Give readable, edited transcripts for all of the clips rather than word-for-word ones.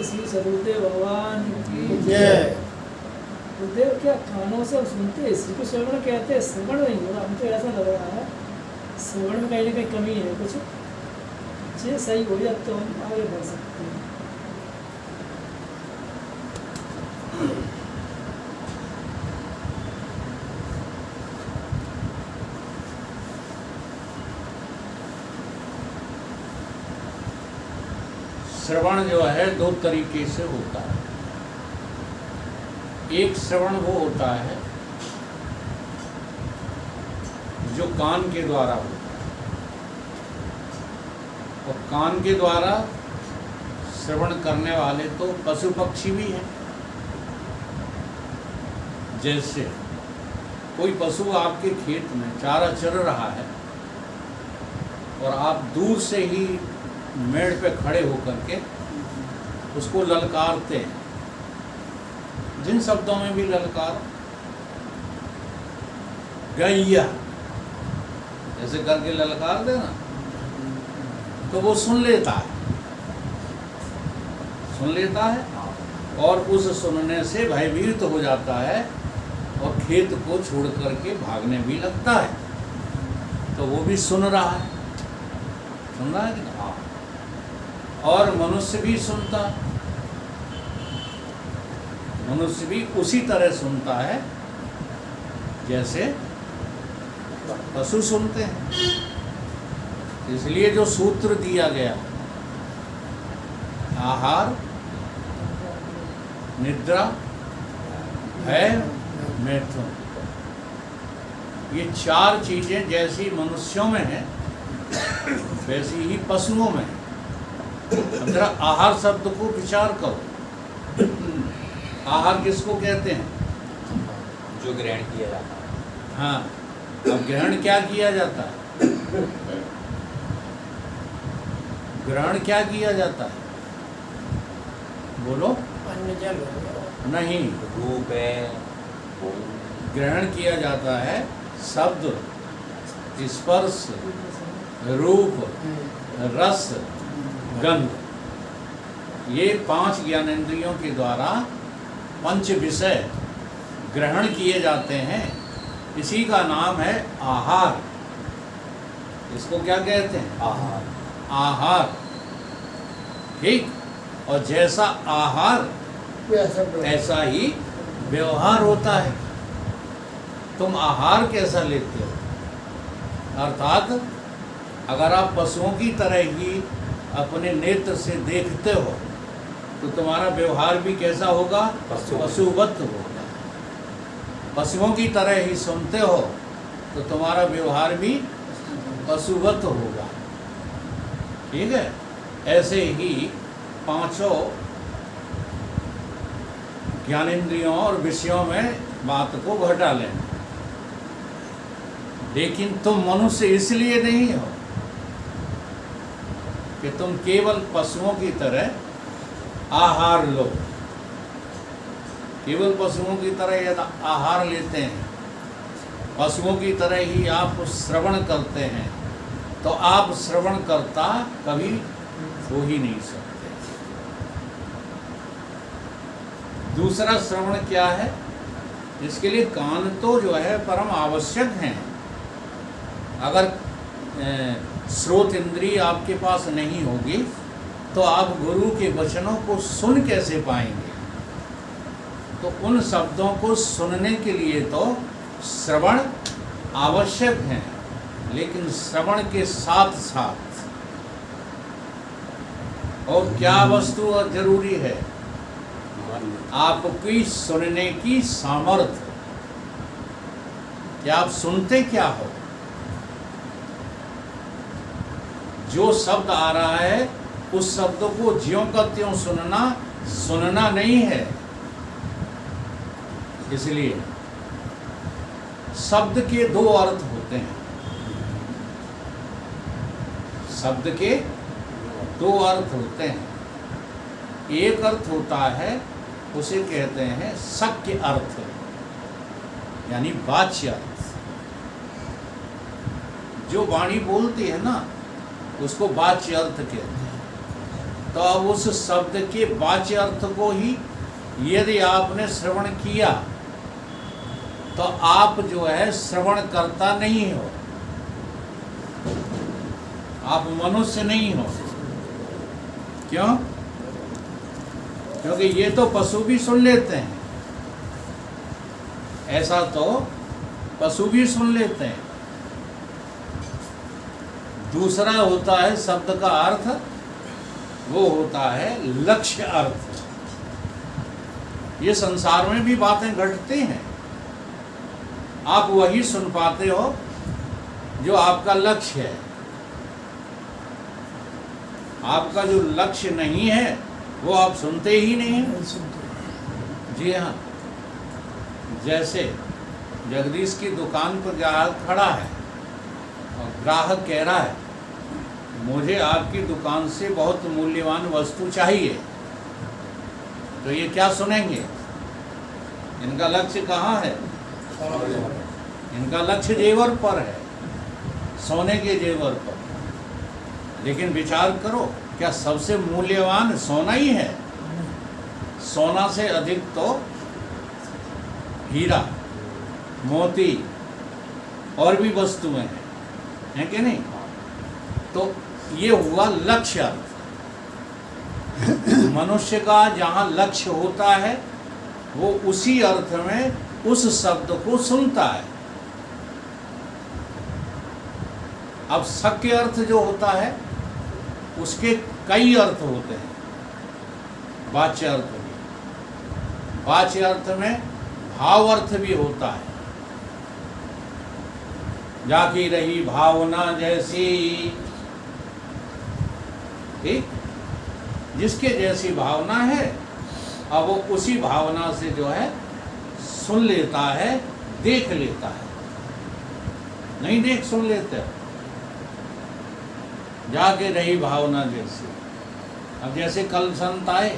बोले श्री सदगुरुदेव भगवान की जय। गुरुदेव क्या कानों से हम सुनते हैं, इसी को श्रवण कहते हैं, श्रवण नहीं हो रहा, हमको ऐसा लग रहा है श्रवण में कहीं ना कहीं कमी है कुछ। ये सही हो जाए तो हम आगे बढ़ सकते हैं। श्रवण जो है दो तरीके से होता है। एक श्रवण वो होता है जो कान के द्वारा होता है, और कान के द्वारा श्रवण करने वाले तो पशु पक्षी भी हैं। जैसे कोई पशु आपके खेत में चारा चर रहा है और आप दूर से ही मेड़ पे खड़े होकर के उसको ललकारते हैं, जिन शब्दों में भी ललकार, गैया ऐसे करके ललकार देना, तो वो सुन लेता है और उस सुनने से भयभीत हो जाता है और खेत को छोड़ करके भागने भी लगता है। तो वो भी सुन रहा है कि हाँ। और मनुष्य भी सुनता, मनुष्य भी उसी तरह सुनता है जैसे पशु सुनते हैं। इसलिए जो सूत्र दिया गया, आहार, निद्रा, भय, मैथुन, ये चार चीजें जैसी मनुष्यों में हैं वैसी ही पशुओं में है। जरा आहार शब्द को विचार करो। आहार किसको कहते हैं? जो ग्रहण किया जाता है। हाँ, अब ग्रहण क्या किया जाता है? ग्रहण क्या किया जाता है? बोलो। अन्न जल हो गया। नहीं, रूप है, ग्रहण किया जाता है शब्द, स्पर्श, रूप, रस, गंध। ये 5 ज्ञानेंद्रियों के द्वारा पंच विषय ग्रहण किए जाते हैं। इसी का नाम है आहार। इसको क्या कहते हैं? आहार। आहार, ठीक। और जैसा आहार ऐसा ही व्यवहार होता है। तुम आहार कैसा लेते हो? अर्थात अगर आप पशुओं की तरह ही अपने नेत्र से देखते हो तो तुम्हारा व्यवहार भी कैसा होगा? पशुवत होगा। पशुओं की तरह ही सुनते हो तो तुम्हारा व्यवहार भी पशुवत होगा, ठीक है। ऐसे ही 5 ज्ञानेंद्रियों और विषयों में बात को घटा लेना। लेकिन तुम मनुष्य इसलिए नहीं हो कि तुम केवल पशुओं की तरह आहार लो। केवल पशुओं की तरह यदि आहार लेते हैं, पशुओं की तरह ही आप श्रवण करते हैं, तो आप श्रवण करता कभी हो ही नहीं सकते। दूसरा श्रवण क्या है? इसके लिए कान तो जो है परम आवश्यक हैं। अगर श्रोत इंद्रिय आपके पास नहीं होगी तो आप गुरु के वचनों को सुन कैसे पाएंगे? तो उन शब्दों को सुनने के लिए तो श्रवण आवश्यक है, लेकिन श्रवण के साथ साथ और क्या वस्तु जरूरी है? आपकी सुनने की सामर्थ्य। क्या आप सुनते क्या हो? जो शब्द आ रहा है उस शब्द को ज्यों का त्यों सुनना नहीं है। इसलिए शब्द के 2 अर्थ होते हैं। शब्द के 2 अर्थ होते हैं। एक अर्थ होता है, उसे कहते हैं शक्य अर्थ, यानी वाच्य अर्थ। जो वाणी बोलती है ना, उसको वाच्य अर्थ कहते हैं। तो अब उस शब्द के वाच्य अर्थ को ही यदि आपने श्रवण किया तो आप जो है श्रवण करता नहीं हो, आप मनुष्य नहीं हो। क्यों? क्योंकि ये तो पशु भी सुन लेते हैं, ऐसा तो पशु भी सुन लेते हैं। दूसरा होता है शब्द का अर्थ, वो होता है लक्ष्य अर्थ। ये संसार में भी बातें घटती हैं, आप वही सुन पाते हो जो आपका लक्ष्य है। आपका जो लक्ष्य नहीं है वो आप सुनते ही नहीं हैं। जी हाँ, जैसे जगदीश की दुकान पर ग्राहक खड़ा है और ग्राहक कह रहा है मुझे आपकी दुकान से बहुत मूल्यवान वस्तु चाहिए, तो ये क्या सुनेंगे? इनका लक्ष्य कहाँ है? इनका लक्ष्य जेवर पर है, सोने के जेवर पर। लेकिन विचार करो, क्या सबसे मूल्यवान सोना ही है? सोना से अधिक तो हीरा, मोती और भी वस्तुएं हैं कि नहीं? तो ये हुआ लक्ष्य अर्थ। मनुष्य का जहाँ लक्ष्य होता है वो उसी अर्थ में उस शब्द को सुनता है। अब शक्य अर्थ जो होता है उसके कई अर्थ होते हैं। वाच्य अर्थ भी, वाच्य अर्थ में भाव अर्थ भी होता है। जाकी रही भावना जैसी, ठीक, जिसके जैसी भावना है अब वो उसी भावना से जो है सुन लेता है, देख लेता है। नहीं देख सुन लेते हो। जाके रही भावना जैसी। अब जैसे कल संत आए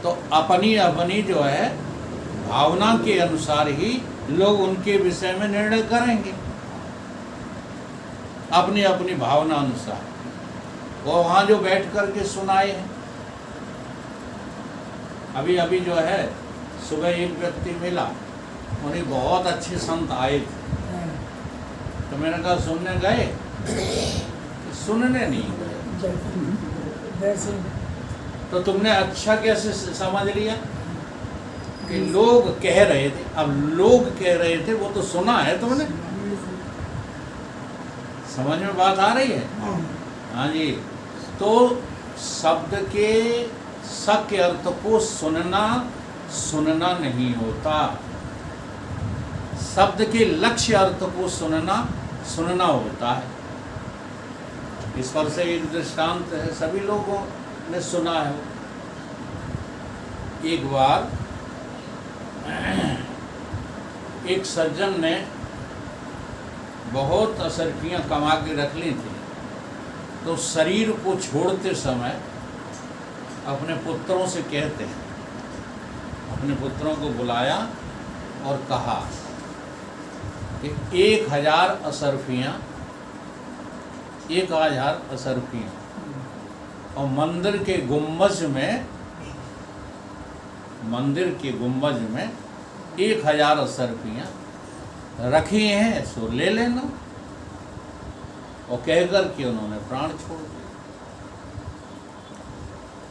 तो अपनी अपनी जो है भावना के अनुसार ही लोग उनके विषय में निर्णय करेंगे, अपनी अपनी भावना अनुसार। वो वहाँ जो बैठ करके सुनाए हैं। अभी अभी जो है सुबह एक व्यक्ति मिला, उन्हें बहुत अच्छे संत आए थे, तो मैंने कहा सुनने गए? सुनने नहीं गए। तो तुमने अच्छा कैसे समझ लिया कि लोग कह रहे थे? अब लोग कह रहे थे वो तो सुना है तुमने, समझ में बात आ रही है? हाँ जी। तो शब्द के शक्य अर्थ को सुनना सुनना नहीं होता, शब्द के लक्ष्य अर्थ को सुनना सुनना होता है। इस पर से एक दृष्टांत है, सभी लोगों ने सुना है। एक बार एक सज्जन ने बहुत असरफियाँ कमा के रख ली थी, तो शरीर को छोड़ते समय अपने पुत्रों से कहते हैं, अपने पुत्रों को बुलाया और कहा कि 1000 असरफियाँ, 1000 असरफियाँ और मंदिर के गुंबज में 1000 असरफियाँ रखी हैं, सो ले लेना। और कहकर के उन्होंने प्राण छोड़ दिए।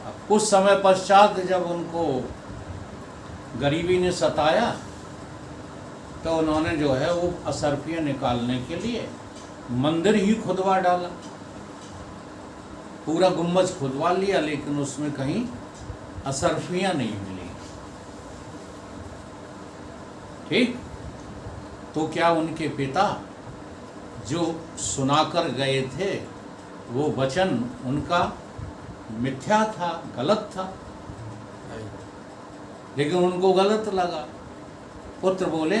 अब कुछ समय पश्चात जब उनको गरीबी ने सताया तो उन्होंने जो है वो असरफियाँ निकालने के लिए मंदिर ही खुदवा डाला, पूरा गुम्बज खुदवा लिया, लेकिन उसमें कहीं असरफियाँ नहीं मिली। ठीक, तो क्या उनके पिता जो सुनाकर गए थे वो वचन उनका मिथ्या था, गलत था? लेकिन उनको गलत लगा। पुत्र बोले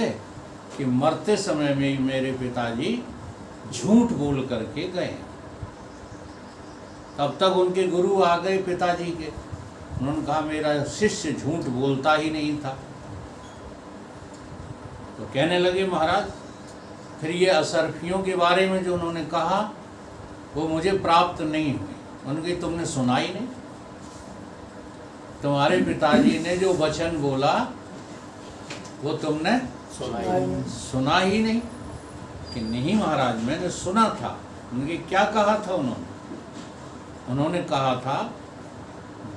कि मरते समय में ही मेरे पिताजी झूठ बोल करके गए। तब तक उनके गुरु आ गए पिताजी के, उन्होंने कहा मेरा शिष्य झूठ बोलता ही नहीं था। तो कहने लगे महाराज फिर ये असरफियों के बारे में जो उन्होंने कहा वो मुझे प्राप्त नहीं हुई। उनकी तुमने सुना ही नहीं। तुम्हारे पिताजी ने जो वचन बोला वो तुमने सुना ही नहीं। कि नहीं महाराज, मैंने सुना था। उनके क्या कहा था उन्होंने कहा था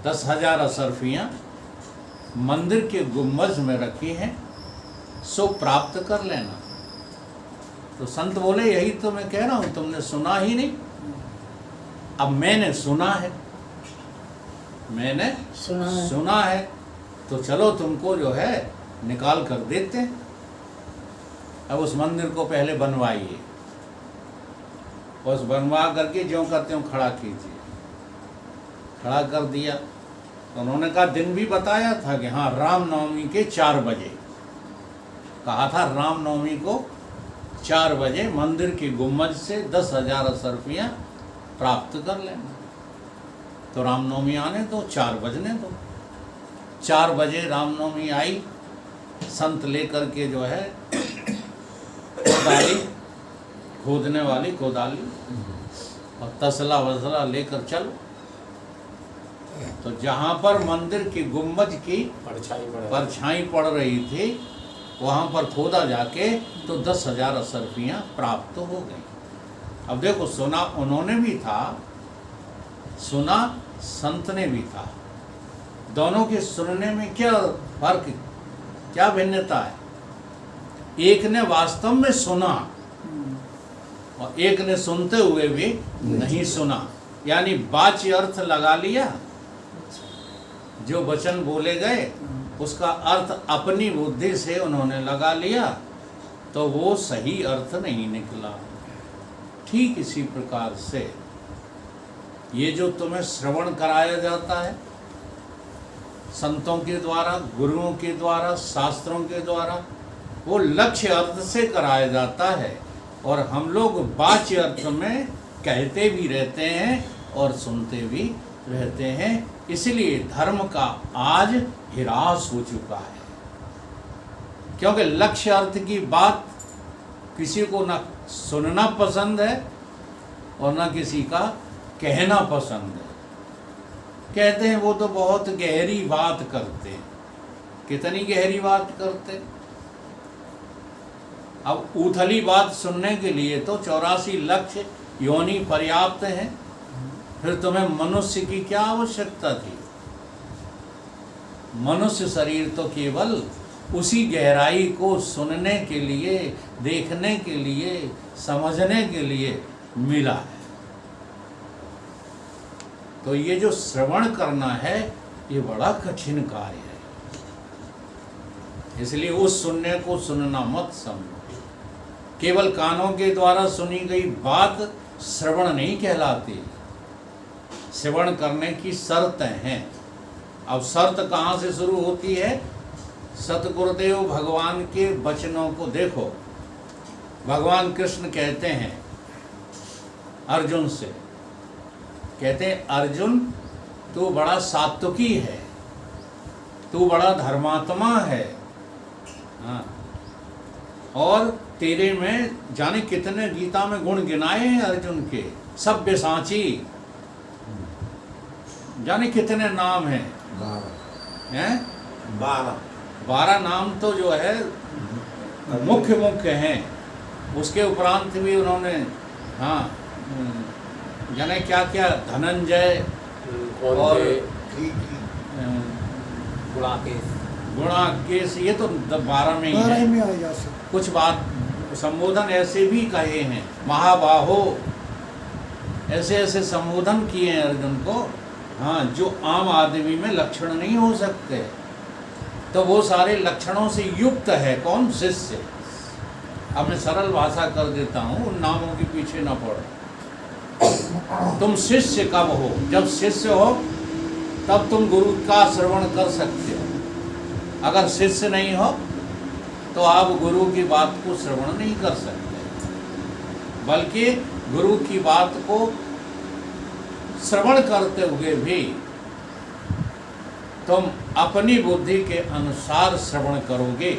10,000 असरफियाँ मंदिर के गुम्बज में रखी हैं, सो प्राप्त कर लेना। तो संत बोले यही तो मैं कह रहा हूँ, तुमने सुना ही नहीं। अब मैंने सुना है, मैंने सुना है, तो चलो तुमको जो है निकाल कर देते हैं। अब उस मंदिर को पहले बनवाइए, उस बनवा करके ज्यों का त्यों खड़ा कीजिए। खड़ा कर दिया तो उन्होंने कहा, दिन भी बताया था कि हाँ रामनवमी के 4 बजे कहा था, रामनवमी को 4 बजे मंदिर के गुम्बज से 10,000 असरफियाँ प्राप्त कर लेना। तो रामनवमी आने दो, 4 बजने दो। 4 बजे रामनवमी आई, संत लेकर के जो है कोदाली, खोदने वाली कोदाली और तसला वसला लेकर चलो। तो जहाँ पर मंदिर के गुम्बज की परछाई पड़ रही थी, वहाँ पर खोदा जाके तो 10,000 असरफियाँ प्राप्त हो गई। अब देखो, सुना उन्होंने भी था, सुना संत ने भी था। दोनों के सुनने में क्या फर्क, क्या भिन्नता है? एक ने वास्तव में सुना और एक ने सुनते हुए भी नहीं सुना, यानी वाच्य अर्थ लगा लिया। जो वचन बोले गए उसका अर्थ अपनी बुद्धि से उन्होंने लगा लिया, तो वो सही अर्थ नहीं निकला। ठीक इसी प्रकार से ये जो तुम्हें श्रवण कराया जाता है संतों के द्वारा, गुरुओं के द्वारा, शास्त्रों के द्वारा, वो लक्ष्य अर्थ से कराया जाता है। और हम लोग वाच्य अर्थ में कहते भी रहते हैं और सुनते भी रहते हैं। इसलिए धर्म का आज ह्रास हो चुका है, क्योंकि लक्ष्य अर्थ की बात किसी को ना सुनना पसंद है और ना किसी का कहना पसंद है। कहते हैं वो तो बहुत गहरी बात करते हैं। कितनी गहरी बात करते? अब उथली बात सुनने के लिए तो 84 लाख योनि पर्याप्त है, फिर तुम्हें मनुष्य की क्या आवश्यकता थी? मनुष्य शरीर तो केवल उसी गहराई को सुनने के लिए, देखने के लिए, समझने के लिए मिला है। तो ये जो श्रवण करना है ये बड़ा कठिन कार्य है। इसलिए उस सुनने को सुनना मत समझो। केवल कानों के द्वारा सुनी गई बात श्रवण नहीं कहलाती। श्रवण करने की शर्तें हैं। अब शर्त कहाँ से शुरू होती है? सतगुरुदेव भगवान के वचनों को देखो। भगवान कृष्ण कहते हैं अर्जुन से, कहते हैं अर्जुन तू बड़ा सात्विकी है, तू बड़ा धर्मात्मा है, हाँ, और तेरे में जाने कितने गीता में गुण गिनाए हैं अर्जुन के। सभ्य साची, जाने कितने नाम हैं? 12 नाम तो जो है मुख्य हैं। उसके उपरांत भी उन्होंने हाँ जाने क्या क्या, धनंजय और गुणाकेश, ये तो 12 में ही है। कुछ बात संबोधन ऐसे भी कहे हैं, महाबाहो, ऐसे ऐसे संबोधन किए हैं अर्जुन को, हाँ, जो आम आदमी में लक्षण नहीं हो सकते। तो वो सारे लक्षणों से युक्त है कौन? शिष्य। अब मैं सरल भाषा कर देता हूँ, उन नामों के पीछे न पड़ो। तुम शिष्य कब हो? जब शिष्य हो तब तुम गुरु का श्रवण कर सकते हो। अगर शिष्य नहीं हो तो आप गुरु की बात को श्रवण नहीं कर सकते, बल्कि गुरु की बात को श्रवण करते हुए भी तुम अपनी बुद्धि के अनुसार श्रवण करोगे,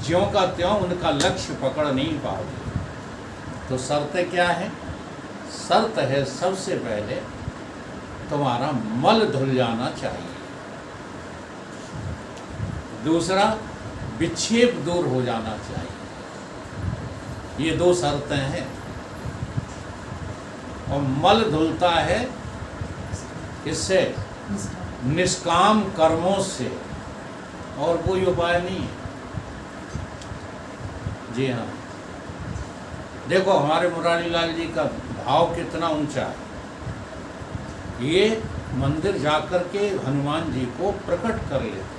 ज्यों का त्यों उनका लक्ष्य पकड़ नहीं पाओगे। तो शर्त क्या है? शर्त है सबसे पहले तुम्हारा मल धुल जाना चाहिए। दूसरा विक्षेप दूर हो जाना चाहिए। ये दो शर्तें हैं। और मल धुलता है इससे, निष्काम कर्मों से, और कोई उपाय नहीं है। जी हाँ, देखो हमारे मुरारी लाल जी का भाव कितना ऊंचा है। ये मंदिर जाकर के हनुमान जी को प्रकट कर लेते हैं।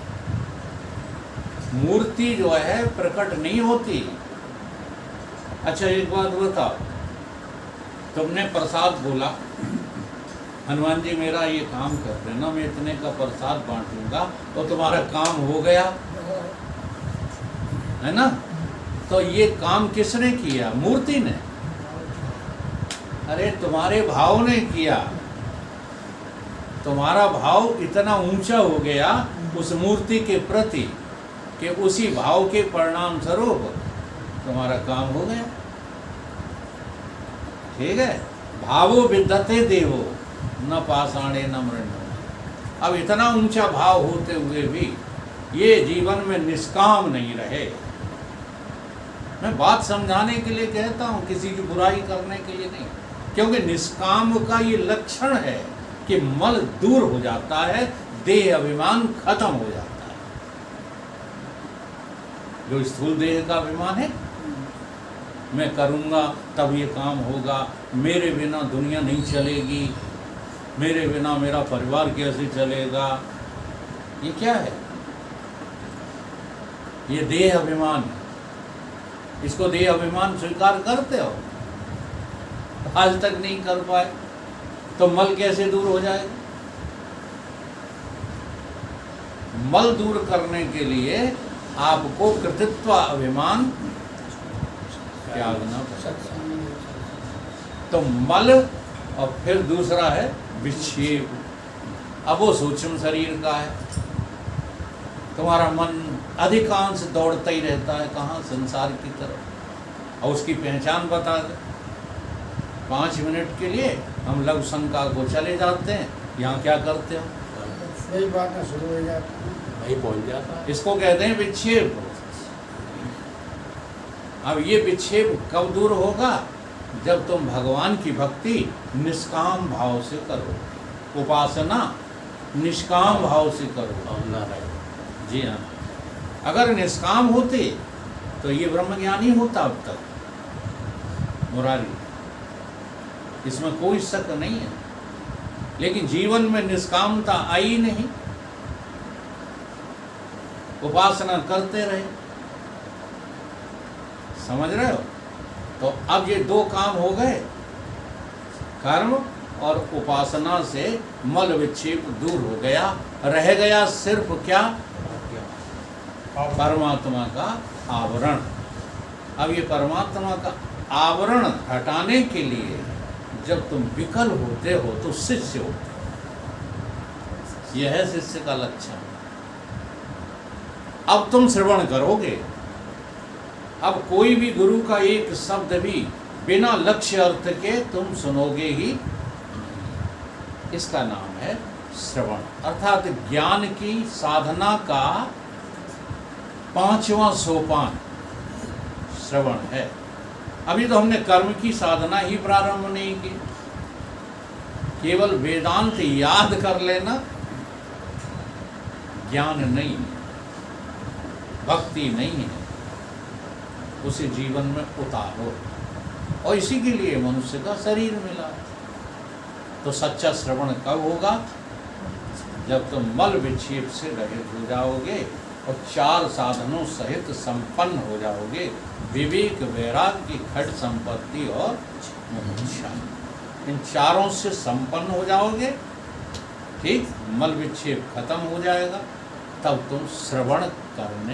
मूर्ति जो है प्रकट नहीं होती। अच्छा एक बात बताओ, तुमने प्रसाद बोला, हनुमान जी मेरा ये काम कर देना, मैं इतने का प्रसाद बांटूंगा, तो तुम्हारा काम हो गया, है ना? तो ये काम किसने किया? मूर्ति ने। अरे तुम्हारे भाव ने किया। तुम्हारा भाव इतना ऊंचा हो गया उस मूर्ति के प्रति कि उसी भाव के परिणाम स्वरूप तुम्हारा काम हो गया। ठीक है? भावो विद्यते देवो न पाषाणे न मृण्मयी। अब इतना ऊंचा भाव होते हुए भी ये जीवन में निष्काम नहीं रहे। मैं बात समझाने के लिए कहता हूँ, किसी की बुराई करने के लिए नहीं, क्योंकि निष्काम का ये लक्षण है कि मल दूर हो जाता है, देह अभिमान खत्म हो जाता है। जो स्थूल देह का अभिमान है, मैं करूँगा तब ये काम होगा, मेरे बिना दुनिया नहीं चलेगी, मेरे बिना मेरा परिवार कैसे चलेगा, ये क्या है? ये देह अभिमान है। इसको देह अभिमान स्वीकार करते हो? आज तक नहीं कर पाए तो मल कैसे दूर हो जाएगा? मल दूर करने के लिए आपको कृतित्व अभिमान त्यागना पड़ेगा। तो मल, और फिर दूसरा है विक्षेप। अब वो सूक्ष्म शरीर का है। तुम्हारा मन अधिकांश दौड़ता ही रहता है, कहाँ? संसार की तरफ। और उसकी पहचान बता दे। 5 मिनट के लिए हम लघु शंका को चले जाते हैं, यहाँ क्या करते हो? सही बात ना शुरू हो जाता, वही पहुंच जाता है। इसको कहते हैं विक्षेप। अब ये विक्षेप कब दूर होगा? जब तुम भगवान की भक्ति निष्काम भाव से करो, उपासना निष्काम भाव से करो। जी हाँ, अगर निष्काम होते तो ये ब्रह्मज्ञानी होता अब तक मुरारी, इसमें कोई शक नहीं है। लेकिन जीवन में निष्कामता आई नहीं, उपासना करते रहे। समझ रहे हो? तो अब ये दो काम हो गए, कर्म और उपासना से मल विक्षेप दूर हो गया। रह गया सिर्फ क्या? परमात्मा का आवरण। अब ये परमात्मा का आवरण हटाने के लिए जब तुम विकल होते हो तो शिष्य हो। यह है शिष्य का लक्षण। अब तुम श्रवण करोगे। अब कोई भी गुरु का एक शब्द भी बिना लक्ष्य अर्थ के तुम सुनोगे ही। इसका नाम है श्रवण, अर्थात ज्ञान की साधना का 5वां सोपान श्रवण है। अभी तो हमने कर्म की साधना ही प्रारंभ नहीं की। केवल वेदांत याद कर लेना ज्ञान नहीं, भक्ति नहीं है। उसे जीवन में उतारो, और इसी के लिए मनुष्य का शरीर मिला। तो सच्चा श्रवण कब होगा? जब तुम मल विक्षेप से रहित हो जाओगे और 4 साधनों सहित संपन्न हो जाओगे। विवेक, वैराग्य, खट संपत्ति और मोक्ष, इन चारों से संपन्न हो जाओगे। ठीक, मल विक्षेप खत्म हो जाएगा, तब तुम श्रवण करने